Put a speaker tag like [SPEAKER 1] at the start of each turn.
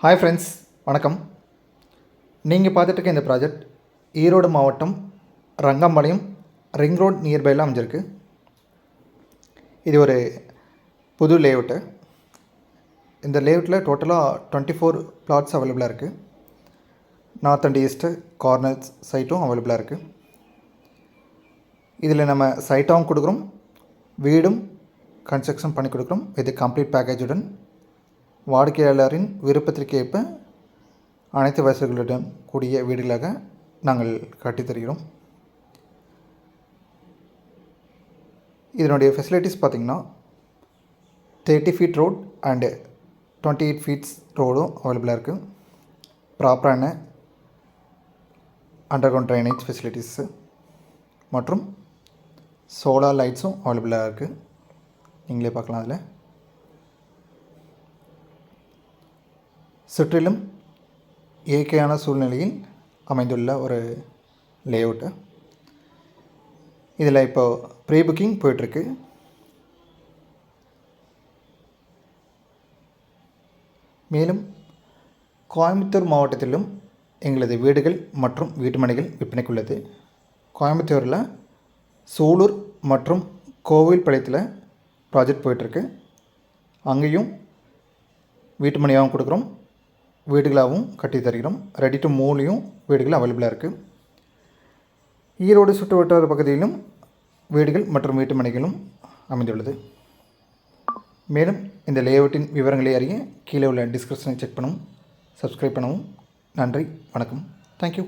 [SPEAKER 1] Hi friends, வணக்கம். நீங்கள் பார்த்துட்டு இருக்க இந்த ப்ராஜெக்ட் ஈரோடு மாவட்டம் ரங்கம்பாளையம் ரிங் ரோட் நியர்பையில் அமைஞ்சிருக்கு. இது ஒரு புது லேஅவுட்டு. இந்த லேஅவுட்டில் டோட்டலாக 24 பிளாட்ஸ் அவைலபிளாக இருக்குது. நார்த் அண்ட் ஈஸ்ட்டு கார்னர்ஸ் சைட்டும் அவைலபிளாக இருக்குது. இதில் நம்ம சைட்டாகவும் கொடுக்குறோம், வீடும் கன்ஸ்ட்ரக்ஷன் பண்ணி கொடுக்குறோம். இது கம்ப்ளீட் பேக்கேஜுடன் வாடிக்கையாளரின் விருப்பத்திற்கு ஏற்ப அனைத்து வசதிகளுடன் கூடிய வீடுகளாக நாங்கள் கட்டித்தருகிறோம். இதனுடைய ஃபெசிலிட்டிஸ் பார்த்திங்கன்னா 30 ஃபீட் ரோட் அண்டு 28 ஃபீட்ஸ் ரோடும் அவைலபிளாக இருக்குது. ப்ராப்பரான அண்டர் கிரவுண்ட் ட்ரைனேஜ் ஃபெசிலிட்டிஸு மற்றும் சோலார் லைட்ஸும் அவைலபிளாக இருக்குது. நீங்களே பார்க்கலாம். அதில் சுற்றிலும் இயற்கையான சூழ்நிலையில் அமைந்துள்ள ஒரு லேஅவுட்டு. இதில் இப்போது ப்ரீ புக்கிங் போயிட்டுருக்கு. மேலும் கோயம்புத்தூர் மாவட்டத்திலும் எங்களது வீடுகள் மற்றும் வீட்டுமனைகள் விற்பனைக்குள்ளது. கோயம்புத்தூரில் சூலூர் மற்றும் கோவில்பாளையத்தில் ப்ராஜெக்ட் போயிட்டுருக்கு. அங்கேயும் வீட்டுமனையாகவும் கொடுக்குறோம், வீடுகளாகவும் கட்டி தருகிறோம். ரெடி டு மூவ்லேயும் வீடுகள் அவைலபிளாக இருக்குது. ஈரோடு சுற்று வட்டார பகுதியிலும் வீடுகள் மற்றும் வீட்டுமனைகளும் அமைந்துள்ளது. மேலும் இந்த லேஅவுட்டின் விவரங்களை அறிய கீழே உள்ள டிஸ்கிரிப்ஷனை செக் பண்ணவும், சப்ஸ்கிரைப் பண்ணவும். நன்றி, வணக்கம். தேங்க்யூ.